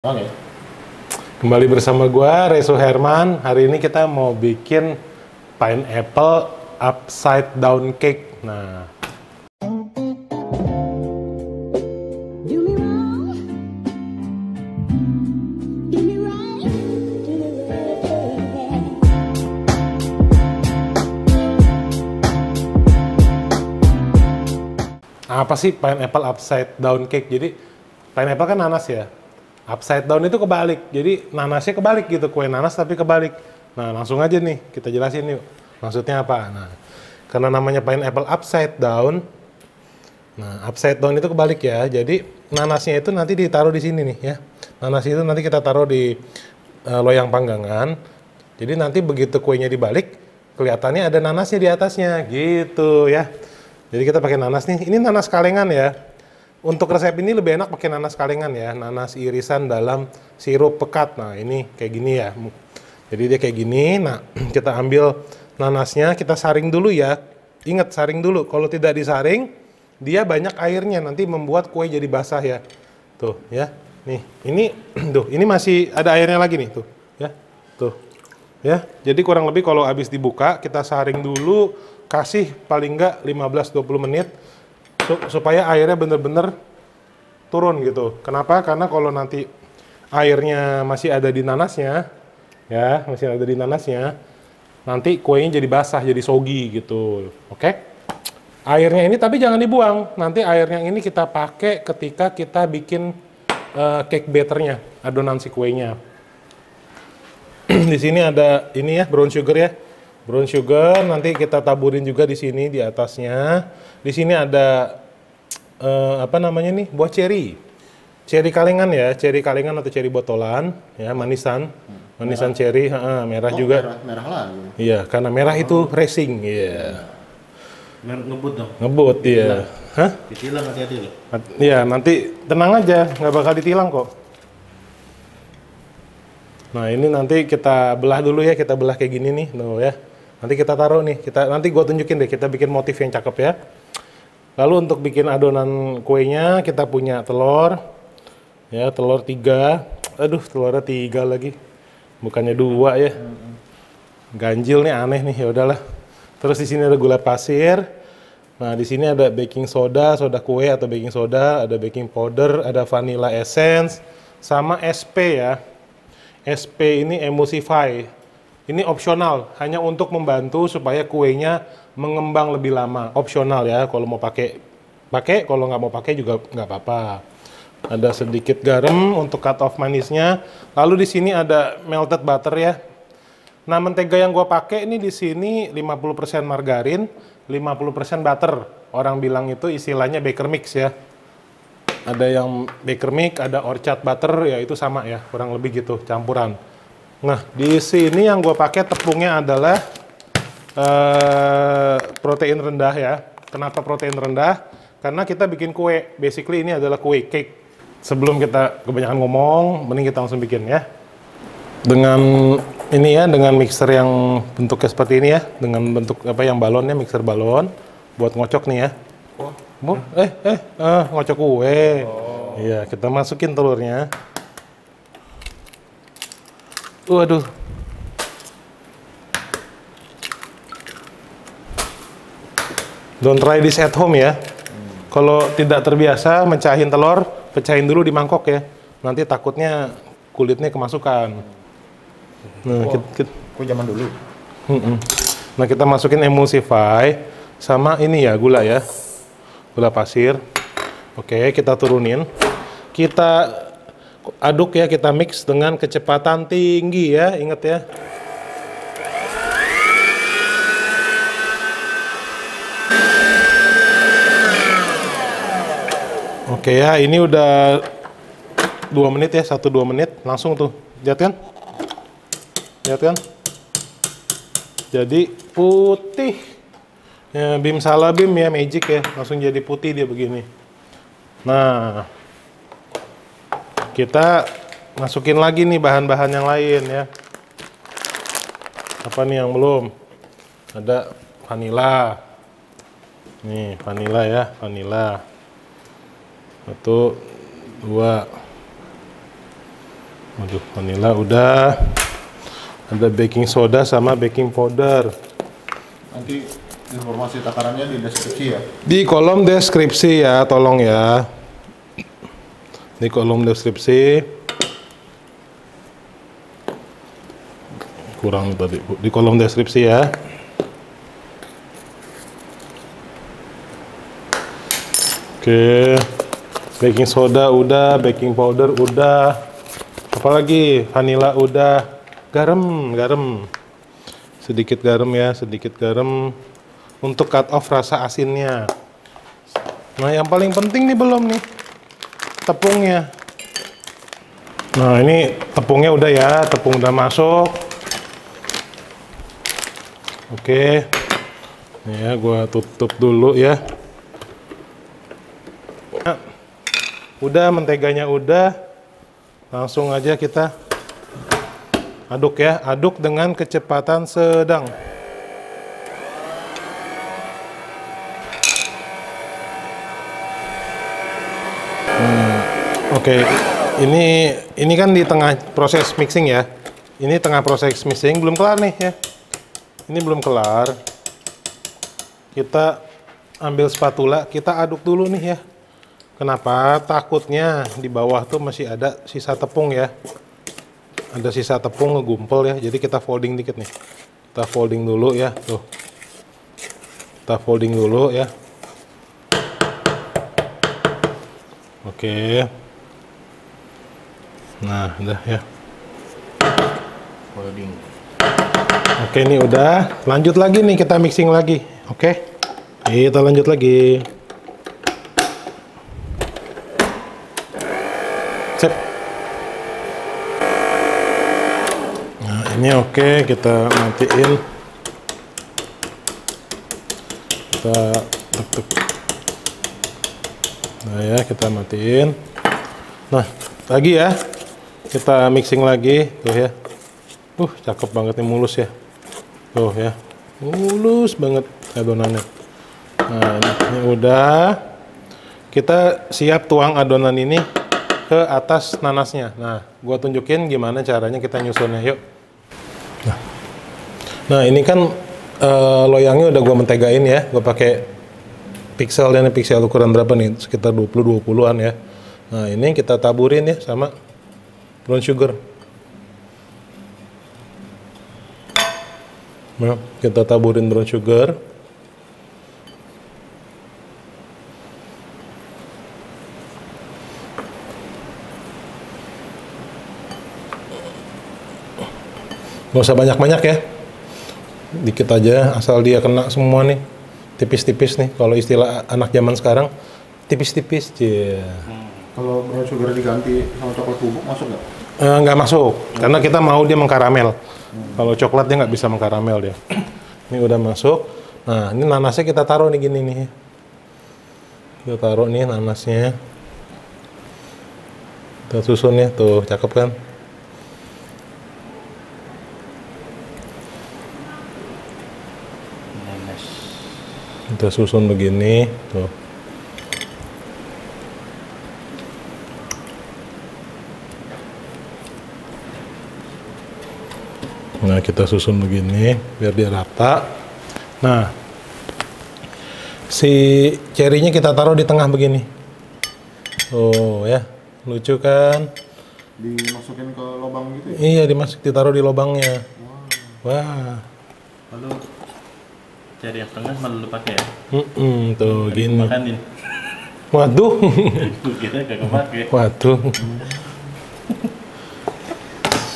Oke. Kembali bersama gua Reso Herman. Hari ini kita mau bikin pineapple upside down cake. Nah, Do me wrong, do me right, do me right. apa sih pineapple upside down cake? Jadi pineapple kan nanas ya. Upside down itu kebalik. Jadi nanasnya kebalik gitu, kue nanas tapi kebalik. Nah, langsung aja nih kita jelasin yuk. Maksudnya apa? Nah, karena namanya pineapple upside down. Nah, upside down itu kebalik ya. Jadi nanasnya itu nanti ditaruh di sini nih ya. Nanas itu nanti kita taruh di loyang panggangan. Jadi nanti begitu kuenya dibalik, kelihatannya ada nanasnya di atasnya gitu ya. Jadi kita pakai nanas nih. Ini nanas kalengan ya. Untuk resep ini lebih enak pakai nanas kalengan ya. Nanas irisan dalam sirup pekat. Nah, ini kayak gini ya. Jadi dia kayak gini. Nah, kita ambil nanasnya, kita saring dulu ya. Ingat saring dulu. Kalau tidak disaring, dia banyak airnya, nanti membuat kue jadi basah ya. Tuh ya. Nih, ini tuh, ini masih ada airnya lagi nih tuh, ya. Tuh. Ya. Jadi kurang lebih kalau habis dibuka, kita saring dulu, kasih paling enggak 15-20 menit supaya airnya bener-bener turun gitu. Kenapa? Karena kalau nanti airnya masih ada di nanasnya, ya, masih ada di nanasnya, nanti kuenya jadi basah, jadi soggy gitu. Oke? Airnya ini tapi jangan dibuang. Nanti airnya ini kita pakai ketika kita bikin cake batternya, adonan si kuenya. Di sini ada ini ya, brown sugar ya. Brown sugar nanti kita taburin juga di sini di atasnya. Di sini ada apa namanya nih? Buah cherry. Cherry kalengan ya, cherry kalengan atau cherry botolan ya, manisan. Manisan cherry, merah juga. Merah lagi. Iya, karena merah itu racing, iya. Ngebut dong. Ngebut iya. Hah? Ditilang hati-hati loh. Iya, nanti tenang aja, nggak bakal ditilang kok. Nah, ini nanti kita belah dulu ya, kita belah kayak gini nih, tuh ya. Nanti kita taruh nih, nanti gua tunjukin deh, kita bikin motif yang cakep ya. Lalu untuk bikin adonan kuenya, kita punya telur. Ya, telur 3. Aduh, telurnya 3 lagi. Bukannya 2 ya. Ganjil nih, aneh nih, ya udahlah. Terus di sini ada gula pasir. Nah, di sini ada baking soda, soda kue atau baking soda, ada baking powder, ada vanilla essence, sama SP ya. SP ini emulsify. Ini opsional, hanya untuk membantu supaya kuenya mengembang lebih lama. Opsional ya, kalau mau pakai, kalau nggak mau pakai juga nggak apa-apa. Ada sedikit garam untuk cut off manisnya. Lalu di sini ada melted butter ya. Nah, mentega yang gua pakai ini di sini 50% margarin, 50% butter. Orang bilang itu istilahnya baker mix ya. Ada yang baker mix, ada orchard butter, ya itu sama ya, kurang lebih gitu, campuran. Nah, di sini yang gue pakai tepungnya adalah protein rendah ya. Kenapa protein rendah? Karena kita bikin kue. Basically ini adalah kue cake. Sebelum kita kebanyakan ngomong, mending kita langsung bikin ya. Dengan ini ya, dengan mixer yang bentuknya seperti ini ya, dengan bentuk apa yang balonnya, mixer balon, buat ngocok nih ya. Ngocok kue. Iya, kita masukin telurnya. Waduh. Don't try this at home ya. Kalau tidak terbiasa mecahin telur, pecahin dulu di mangkok ya. Nanti takutnya kulitnya kemasukan. Nah, Kue zaman dulu. Nah, kita masukin emulsify sama ini ya, gula ya. Gula pasir. Oke, kita turunin. Kita aduk ya, kita mix dengan kecepatan tinggi ya, ingat ya. Oke ya, ini udah 2 menit ya, 1-2 menit, langsung tuh, lihat kan? Lihat kan? Jadi putih. Ya, bim salabim ya, magic ya, langsung jadi putih dia begini. Nah, kita masukin lagi nih bahan-bahan yang lain ya. Apa nih yang belum? Ada vanila. Nih, vanila ya, vanila. 1, 2. Waduh, vanilla udah. Ada baking soda sama baking powder. Nanti informasi takarannya di deskripsi ya. Di kolom deskripsi ya, tolong ya. Di kolom deskripsi. Kurang tadi, Bu. Di kolom deskripsi ya. Oke. Baking soda udah, baking powder udah. Apalagi vanilla udah. Garam. Sedikit garam ya, sedikit garam untuk cut off rasa asinnya. Nah, yang paling penting nih belum nih, tepungnya. Nah, ini tepungnya udah ya, tepung udah masuk. Oke. Nih ya, gua tutup dulu ya. Nah, udah, menteganya udah. Langsung aja kita aduk ya, aduk dengan kecepatan sedang. Oke, ini kan di tengah proses mixing ya. Ini tengah proses mixing, belum kelar nih ya. Ini belum kelar. Kita ambil spatula, kita aduk dulu nih ya. Kenapa? Takutnya di bawah tuh masih ada sisa tepung ya. Ada sisa tepung ngegumpel ya, jadi kita folding dikit nih. Kita folding dulu ya, tuh. Kita folding dulu ya. Oke. Nah, udah ya. Folding. Oke, ini udah. Lanjut lagi nih, kita mixing lagi. Oke. Kita lanjut lagi. Sip. Ini oke, kita matiin. Kita tek. Nah ya, kita matiin. Nah, lagi ya. Kita mixing lagi, tuh ya. Cakep banget nih, mulus ya. Tuh ya. Mulus banget adonannya. Nah, ini udah. Kita siap tuang adonan ini ke atas nanasnya. Nah, gua tunjukin gimana caranya kita nyusunnya. Yuk. Nah, ini kan loyangnya udah gua mentegain ya. Gua pakai pixel, dan pixel ukuran berapa nih? Sekitar 20-20-an ya. Nah, ini kita taburin ya sama brown sugar. Nah, kita taburin brown sugar. Gak usah banyak-banyak ya. Dikit aja, asal dia kena semua nih. Tipis-tipis nih, kalau istilah anak zaman sekarang, tipis-tipis. Kalau brown sugar diganti sama coklat bubuk masuk nggak? Nggak masuk, karena kita mau dia mengkaramel. Kalau coklat dia nggak bisa mengkaramel dia. Ini udah masuk. Nah, ini nanasnya kita taruh nih gini nih. Kita taruh nih nanasnya. Kita susun ya, tuh cakep kan? Kita susun begini, tuh. Nah, kita susun begini biar dia rata. Nah, si cerinya kita taruh di tengah begini. Oh ya, lucu kan? Dimasukin ke lubang gitu ya? Iya, ditaruh di lubangnya. Wah. Lalu cari yang tengah malah lu pakai ya? Tuh gini. Makanin. Waduh. Kita gak kepake. Waduh.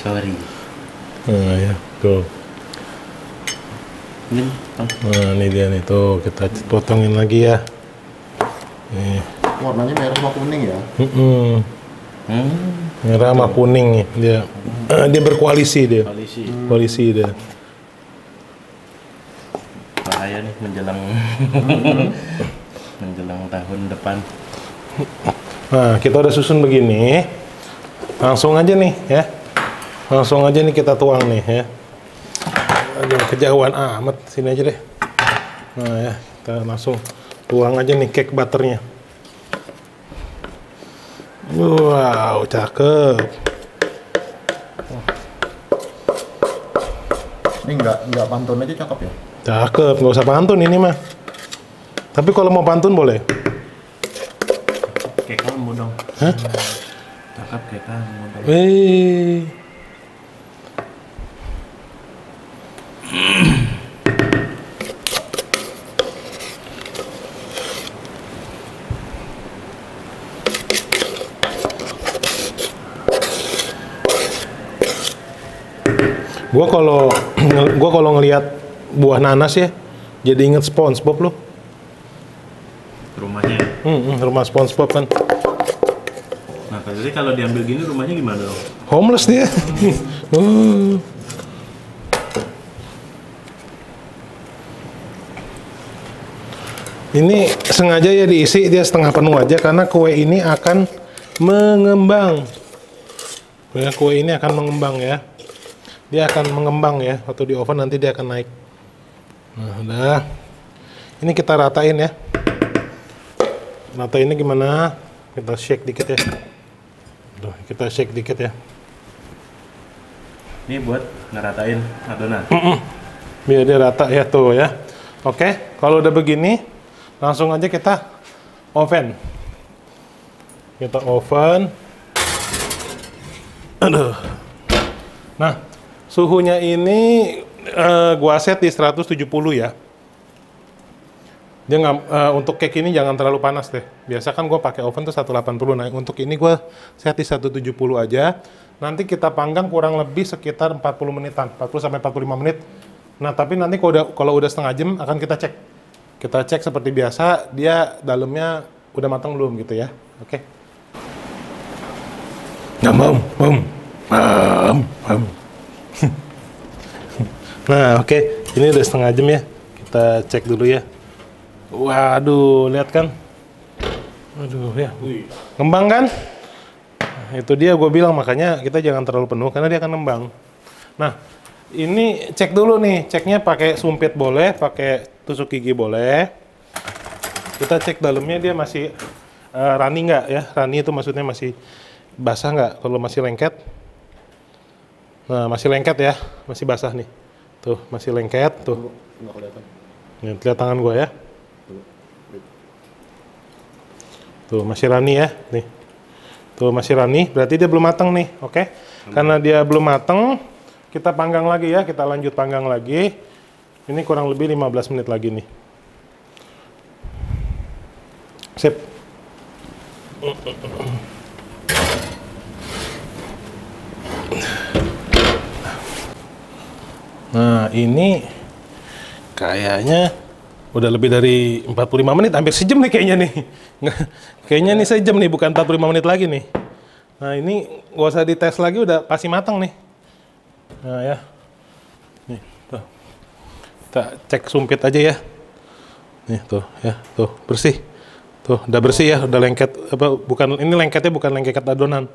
Sorry. Nah ya, tuh. Ini, Nah, ini dia nih, tuh kita potongin lagi ya. Nih. Warnanya merah sama kuning ya? Merah sama kuning nih dia. Dia berkoalisi dia. Koalisi dia. bahaya nih menjelang menjelang tahun depan. Nah, kita udah susun begini. Langsung aja nih ya. Langsung aja nih kita tuang nih ya. Aduh, kejauhan amat, sini aja deh. Nah ya, kita langsung tuang aja nih cake butternya. Wow, cakep. Ini nggak pantun aja cakep ya. Cakep, nggak usah pantun ini mah. Tapi kalau mau pantun boleh. Kayak kamu dong. Hah? Cakep kayak kamu dong. Wih. Gua kalau ngelihat buah nanas ya, jadi inget SpongeBob loh. Rumahnya. Rumah SpongeBob kan. Nah, jadi kalau diambil gini rumahnya gimana dong? Homeless dia. Ini sengaja ya diisi dia setengah penuh aja karena kue ini akan mengembang. Kue ini akan mengembang ya. Dia akan mengembang ya. Waktu di oven nanti dia akan naik. Nah, udah. Ini kita ratain ya. Ratainnya gimana? Kita shake dikit ya. Tuh, kita shake dikit ya. Ini buat ngeratain adonan. Biar dia rata ya tuh ya. Oke, kalau udah begini, langsung aja kita oven. Kita oven. Aduh. Nah, suhunya ini gua set di 170 ya. Dia nggak untuk cake ini jangan terlalu panas deh. Biasa kan gua pakai oven tuh 180. Nah, untuk ini gua set di 170 aja. Nanti kita panggang kurang lebih sekitar 40 menitan, 40 sampai 45 menit. Nah, tapi nanti kalau udah setengah jam akan kita cek. Kita cek seperti biasa, dia dalamnya udah matang belum gitu ya. Oke. Nah, oke. Ini udah setengah jam ya. Kita cek dulu ya. Waduh, lihat kan? Aduh ya. Ngembang kan? Nah, itu dia gue bilang makanya kita jangan terlalu penuh karena dia akan ngembang. Nah, ini cek dulu nih. Ceknya pakai sumpit boleh, pakai tusuk gigi boleh. Kita cek dalamnya dia masih runny nggak ya? Runny itu maksudnya masih basah nggak? Kalau masih lengket. Nah, masih lengket ya. Masih basah nih. Tuh, masih lengket. Tuh. Nggak kelihatan. Nih, lihat tangan gue ya. Tuh, masih runny ya. Nih. Tuh, masih runny. Berarti dia belum matang nih. Oke? Karena dia belum matang, kita panggang lagi ya. Kita lanjut panggang lagi. Ini kurang lebih 15 menit lagi nih. Sip. Nah, ini kayaknya udah lebih dari 45 menit, hampir sejam nih kayaknya nih. Kayaknya nih sejam nih, bukan 45 menit lagi nih. Nah, ini gak usah dites lagi, udah pasti matang nih. Nah, ya. Nih, tuh. Kita cek sumpit aja ya. Nih, tuh, ya, tuh, bersih. Tuh, udah bersih ya, udah lengket. Apa, bukan, ini lengketnya bukan lengket adonan.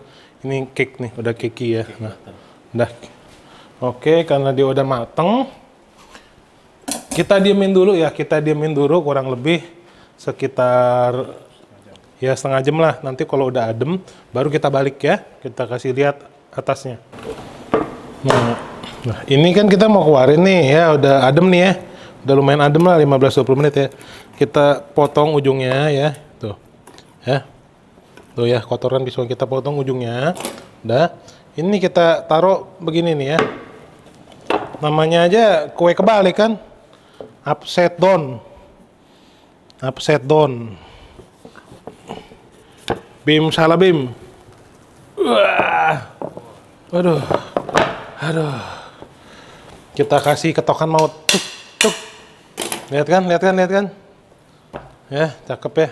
Ini cake nih, udah cakey ya. Nah, udah. Oke, karena dia udah mateng, kita diemin dulu ya. Kita diemin dulu kurang lebih sekitar ya setengah jam lah. Nanti kalau udah adem, baru kita balik ya. Kita kasih lihat atasnya. Nah, ini kan kita mau keluarin nih ya, udah adem nih ya. Udah lumayan adem lah, 15-20 menit ya. Kita potong ujungnya ya, tuh. Ya. Tuh ya, kotoran pisau kita potong ujungnya. Udah. Ini kita taruh begini nih ya. Namanya aja kue kebalik kan? Upside down. Upside down. Bim salah bim. Wah. Aduh. Aduh. Kita kasih ketokan maut. Tuk, tuk. Lihat kan? Lihat kan? Lihat kan? Ya, cakep ya.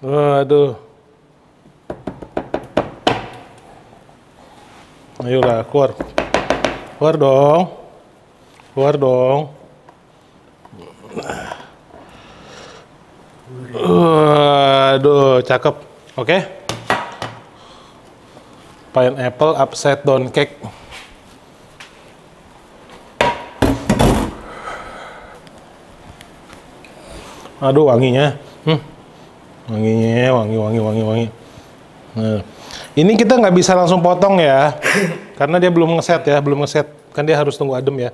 Waduh. Ayolah, keluar. Keluar dong. Keluar dong. Aduh, cakep. Oke. Pineapple upside down cake. Aduh, wanginya. Wanginya, wangi. Nah. Ini kita nggak bisa langsung potong ya, karena dia belum ngeset ya, belum ngeset. Kan dia harus tunggu adem ya.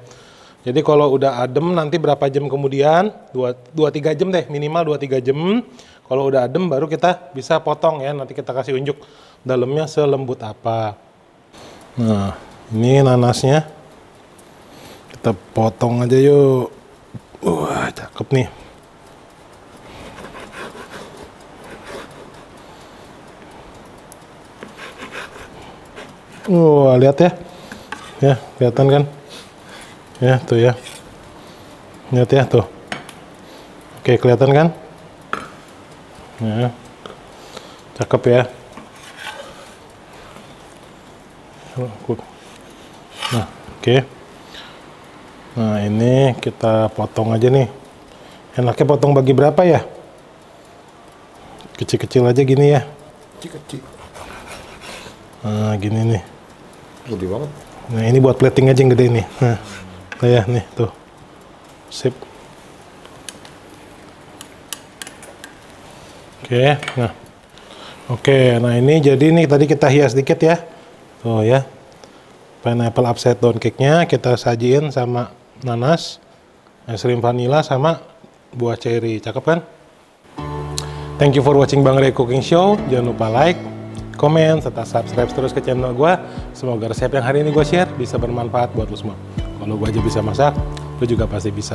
Jadi kalau udah adem nanti berapa jam kemudian, 2-3 jam deh, minimal 2-3 jam. Kalau udah adem baru kita bisa potong ya, nanti kita kasih unjuk dalamnya selembut apa. Nah, ini nanasnya. Kita potong aja yuk. Wah, cakep nih. Wah, lihat ya. Ya, kelihatan kan? Ya, tuh ya. Lihat ya, tuh. Oke, kelihatan kan? Ya. Cakep ya. Nah, oke. Nah, ini kita potong aja nih. Enaknya potong bagi berapa ya? Kecil-kecil aja gini ya. Kecil-kecil. Nah, gini nih. Gede banget. Nah, ini buat plating aja yang gede nih. Nah, ya nih tuh. Sip. Oke, nah. Oke, nah ini jadi nih tadi kita hias dikit ya. Tuh ya. Pineapple upside down cake-nya kita sajiin sama nanas, es krim vanilla sama buah cherry. Cakep kan? Thank you for watching Bang Ray Cooking Show. Jangan lupa like, komen, serta subscribe terus ke channel gue. Semoga resep yang hari ini gue share bisa bermanfaat buat lo semua. Kalau gue aja bisa masak, lo juga pasti bisa.